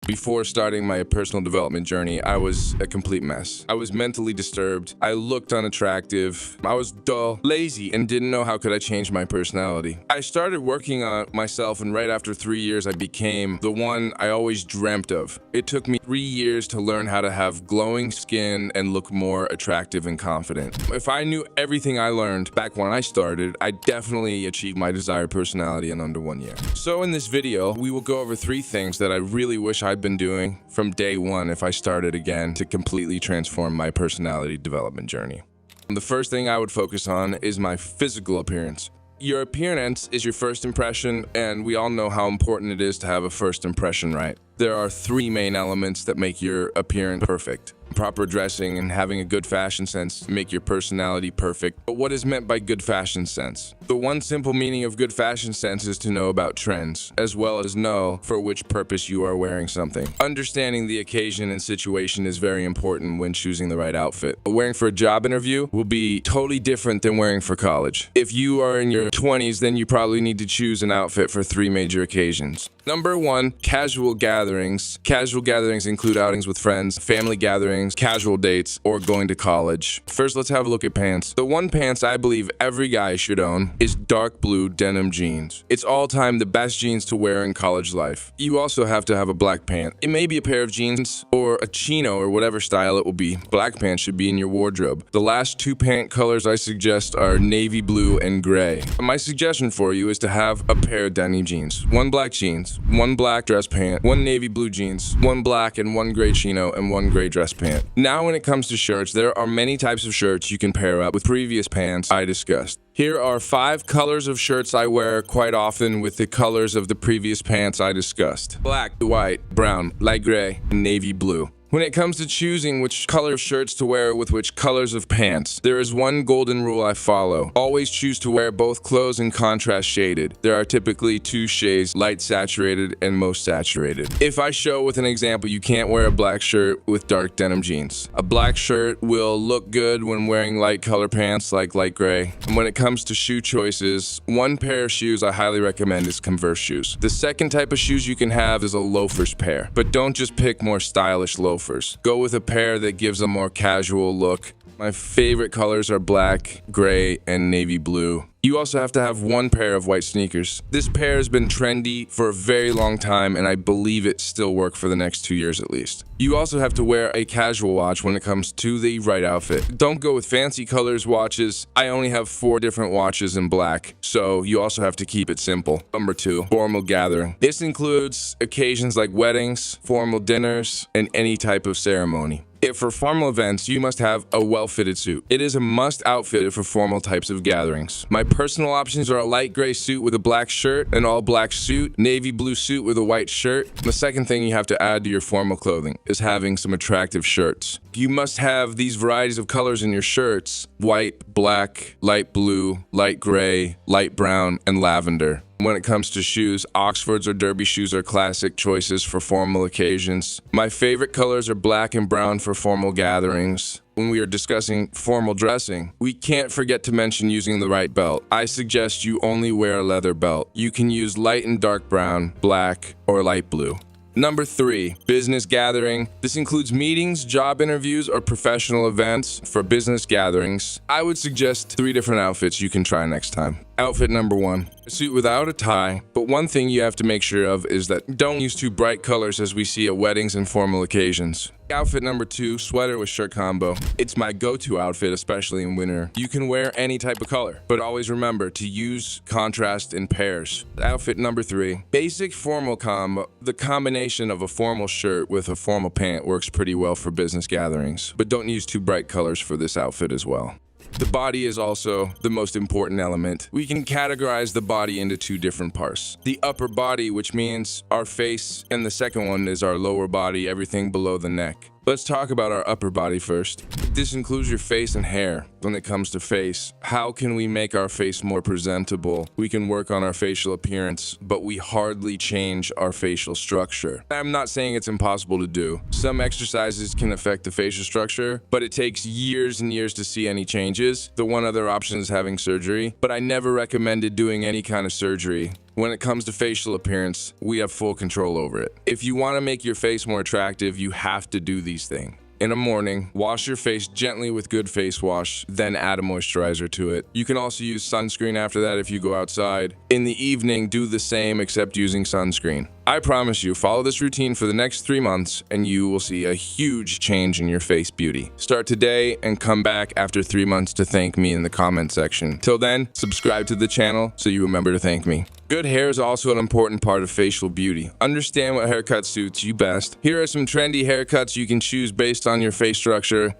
Before starting my personal development journey, I was a complete mess. I was mentally disturbed. I looked unattractive. I was dull, lazy, and didn't know how could I change my personality. I started working on myself, and right after 3 years, I became the one I always dreamt of. It took me 3 years to learn how to have glowing skin and look more attractive and confident. If I knew everything I learned back when I started, I definitely achieved my desired personality in under 1 year. So in this video, we will go over 3 things that I really wish I'd been doing from day one if I started again to completely transform my personality development journey. The first thing I would focus on is my physical appearance. Your appearance is your first impression, and we all know how important it is to have a first impression right. There are 3 main elements that make your appearance perfect. Proper dressing and having a good fashion sense make your personality perfect. But what is meant by good fashion sense? The one simple meaning of good fashion sense is to know about trends, as well as know for which purpose you are wearing something. Understanding the occasion and situation is very important when choosing the right outfit. Wearing for a job interview will be totally different than wearing for college. If you are in your 20s, then you probably need to choose an outfit for 3 major occasions. Number 1, casual gatherings. Casual gatherings include outings with friends, family gatherings, casual dates, or going to college. First, let's have a look at pants. The one pants I believe every guy should own is dark blue denim jeans. It's all time the best jeans to wear in college life. You also have to have a black pant. It may be a pair of jeans or a chino or whatever style it will be. Black pants should be in your wardrobe. The last 2 pant colors I suggest are navy blue and gray. My suggestion for you is to have a pair of denim jeans. 1 black jeans, 1 black dress pant, 1 navy blue jeans, 1 black and 1 gray chino, and 1 gray dress pant. Now when it comes to shirts, there are many types of shirts you can pair up with previous pants I discussed. Here are 5 colors of shirts I wear quite often with the colors of the previous pants I discussed. Black, white, brown, light gray, and navy blue. When it comes to choosing which color of shirts to wear with which colors of pants, there is one golden rule I follow. Always choose to wear both clothes in contrast shaded. There are typically 2 shades, light saturated and most saturated. If I show with an example, you can't wear a black shirt with dark denim jeans. A black shirt will look good when wearing light color pants like light gray. And when it comes to shoe choices, one pair of shoes I highly recommend is Converse shoes. The second type of shoes you can have is a loafers pair, but don't just pick more stylish loafers. Go with a pair that gives a more casual look. My favorite colors are black, gray, and navy blue. You also have to have 1 pair of white sneakers. This pair has been trendy for a very long time, and I believe it still works for the next 2 years at least. You also have to wear a casual watch when it comes to the right outfit. Don't go with fancy colors watches. I only have 4 different watches in black, so you also have to keep it simple. Number 2, formal gathering. This includes occasions like weddings, formal dinners, and any type of ceremony. If for formal events, you must have a well-fitted suit. It is a must outfit for formal types of gatherings. My personal options are a light gray suit with a black shirt, an all-black suit, navy blue suit with a white shirt. The second thing you have to add to your formal clothing is having some attractive shirts. You must have these varieties of colors in your shirts: white, black, light blue, light gray, light brown, and lavender. When it comes to shoes, Oxfords or derby shoes are classic choices for formal occasions. My favorite colors are black and brown for formal gatherings. When we are discussing formal dressing, we can't forget to mention using the right belt. I suggest you only wear a leather belt. You can use light and dark brown, black, or light blue. Number 3, business gathering. This includes meetings, job interviews, or professional events. For business gatherings, I would suggest 3 different outfits you can try next time. Outfit number 1, a suit without a tie, but one thing you have to make sure of is that don't use too bright colors as we see at weddings and formal occasions. Outfit number 2, sweater with shirt combo. It's my go-to outfit, especially in winter. You can wear any type of color, but always remember to use contrast in pairs. Outfit number 3, basic formal combo. The combination of a formal shirt with a formal pant works pretty well for business gatherings, but don't use too bright colors for this outfit as well. The body is also the most important element. We can categorize the body into 2 different parts. The upper body, which means our face, and the second one is our lower body, everything below the neck. Let's talk about our upper body first. This includes your face and hair. When it comes to face, how can we make our face more presentable? We can work on our facial appearance, but we hardly change our facial structure. I'm not saying it's impossible to do. Some exercises can affect the facial structure, but it takes years and years to see any changes. The one other option is having surgery, but I never recommended doing any kind of surgery When it comes to facial appearance, we have full control over it. If you want to make your face more attractive, you have to do these things. In the morning, wash your face gently with good face wash, then add a moisturizer to it. You can also use sunscreen after that if you go outside. In the evening, do the same except using sunscreen. I promise you, follow this routine for the next 3 months and you will see a huge change in your face beauty. Start today and come back after 3 months to thank me in the comment section. Till then, subscribe to the channel so you remember to thank me. Good hair is also an important part of facial beauty. Understand what haircut suits you best. Here are some trendy haircuts you can choose based on your face structure.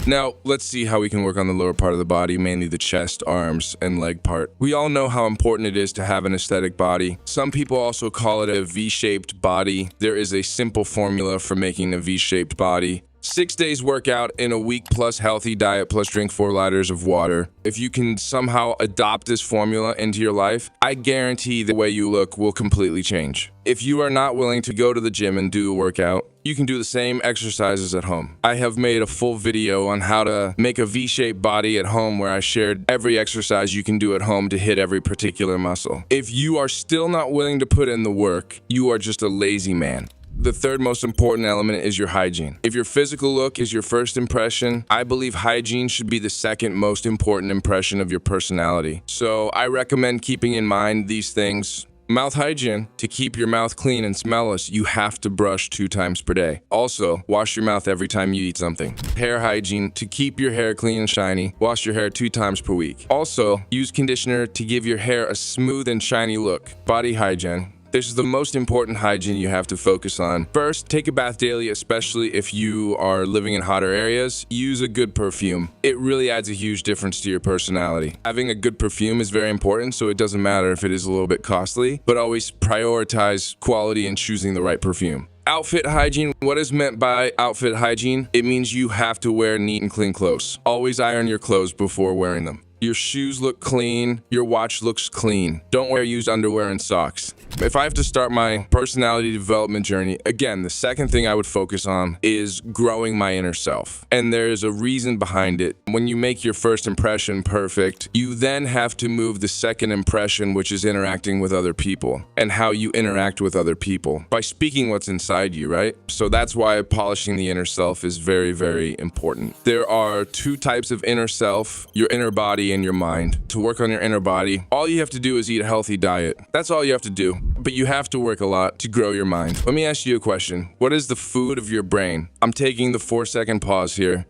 Now, let's see how we can work on the lower part of the body, mainly the chest, arms, and leg part. We all know how important it is to have an aesthetic body. Some people also call it a V-shaped body. There is a simple formula for making a V-shaped body. 6 days workout in a week plus healthy diet plus drink 4 liters of water. If you can somehow adopt this formula into your life, I guarantee the way you look will completely change. If you are not willing to go to the gym and do a workout, you can do the same exercises at home. I have made a full video on how to make a V-shaped body at home where I shared every exercise you can do at home to hit every particular muscle. If you are still not willing to put in the work, you are just a lazy man. The third most important element is your hygiene. If your physical look is your first impression, I believe hygiene should be the second most important impression of your personality. So I recommend keeping in mind these things. Mouth hygiene. To keep your mouth clean and smellless, you have to brush 2 times per day. Also, wash your mouth every time you eat something. Hair hygiene. To keep your hair clean and shiny, wash your hair 2 times per week. Also, use conditioner to give your hair a smooth and shiny look. Body hygiene. This is the most important hygiene you have to focus on. First, take a bath daily, especially if you are living in hotter areas. Use a good perfume. It really adds a huge difference to your personality. Having a good perfume is very important, so it doesn't matter if it is a little bit costly, but always prioritize quality and choosing the right perfume. Outfit hygiene. What is meant by outfit hygiene? It means you have to wear neat and clean clothes. Always iron your clothes before wearing them. Your shoes look clean, your watch looks clean. Don't wear used underwear and socks. If I have to start my personality development journey, again, the second thing I would focus on is growing my inner self. And there's a reason behind it. When you make your first impression perfect, you then have to move the second impression, which is interacting with other people and how you interact with other people by speaking what's inside you, right? So that's why polishing the inner self is very, very important. There are 2 types of inner self, your inner body and your mind. To work on your inner body, all you have to do is eat a healthy diet. That's all you have to do. But you have to work a lot to grow your mind. Let me ask you a question. What is the food of your brain? I'm taking the 4-second pause here.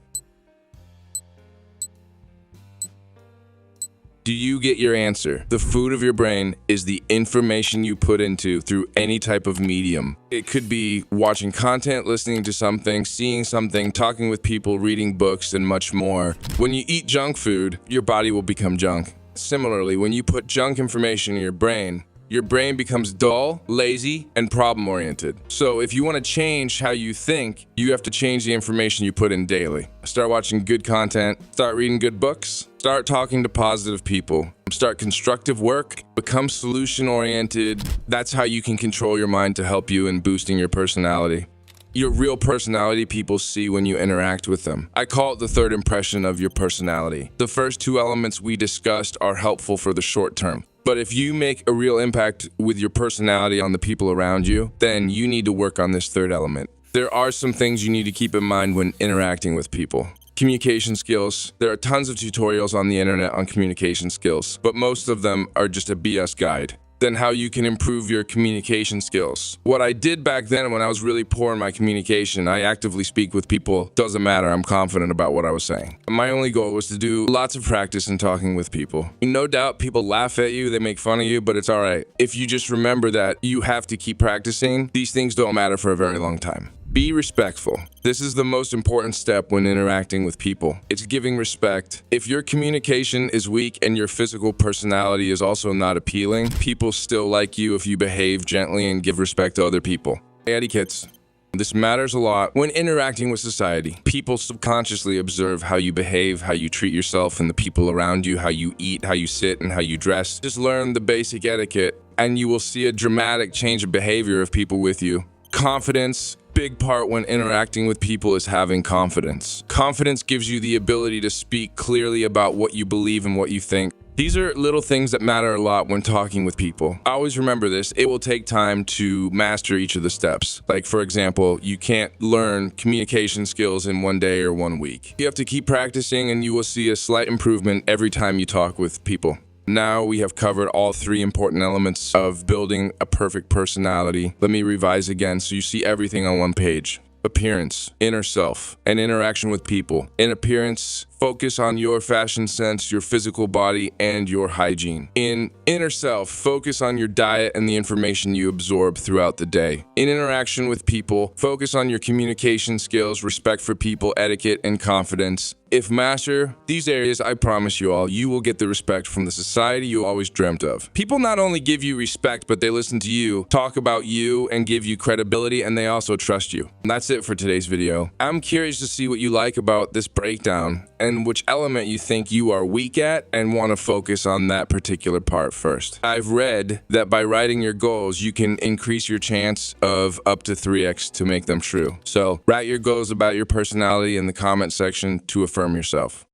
Do you get your answer? The food of your brain is the information you put into through any type of medium. It could be watching content, listening to something, seeing something, talking with people, reading books, and much more. When you eat junk food, your body will become junk. Similarly, when you put junk information in your brain becomes dull, lazy, and problem-oriented. So if you want to change how you think, you have to change the information you put in daily. Start watching good content, start reading good books, start talking to positive people, start constructive work, become solution-oriented. That's how you can control your mind to help you in boosting your personality. Your real personality people see when you interact with them. I call it the third impression of your personality. The first 2 elements we discussed are helpful for the short term. But if you make a real impact with your personality on the people around you, then you need to work on this third element. There are some things you need to keep in mind when interacting with people. Communication skills. There are tons of tutorials on the internet on communication skills, but most of them are just a BS guide. Then how you can improve your communication skills. What I did back then when I was really poor in my communication, I actively speak with people. Doesn't matter, I'm confident about what I was saying. My only goal was to do lots of practice in talking with people. No doubt people laugh at you, they make fun of you, but it's alright. If you just remember that you have to keep practicing, these things don't matter for a very long time. Be respectful. This is the most important step when interacting with people. It's giving respect. If your communication is weak and your physical personality is also not appealing, people still like you if you behave gently and give respect to other people. Etiquettes. This matters a lot when interacting with society. People subconsciously observe how you behave, how you treat yourself and the people around you, how you eat, how you sit, and how you dress. Just learn the basic etiquette, and you will see a dramatic change of behavior of people with you. Confidence. big part when interacting with people is having confidence. Confidence gives you the ability to speak clearly about what you believe and what you think. These are little things that matter a lot when talking with people. Always remember this, it will take time to master each of the steps. Like, for example, you can't learn communication skills in one day or 1 week. You have to keep practicing and you will see a slight improvement every time you talk with people. Now we have covered all 3 important elements of building a perfect personality. Let me revise again so you see everything on one page. Appearance, inner self, and interaction with people. In appearance, focus on your fashion sense, your physical body, and your hygiene. In inner self, focus on your diet and the information you absorb throughout the day. In interaction with people, focus on your communication skills, respect for people, etiquette, and confidence. If master these areas, I promise you all, you will get the respect from the society you always dreamt of. People not only give you respect, but they listen to you, talk about you, and give you credibility, and they also trust you. And that's it for today's video. I'm curious to see what you like about this breakdown and which element you think you are weak at and want to focus on that particular part first. I've read that by writing your goals, you can increase your chance of up to 3x to make them true. So write your goals about your personality in the comment section to affirm yourself.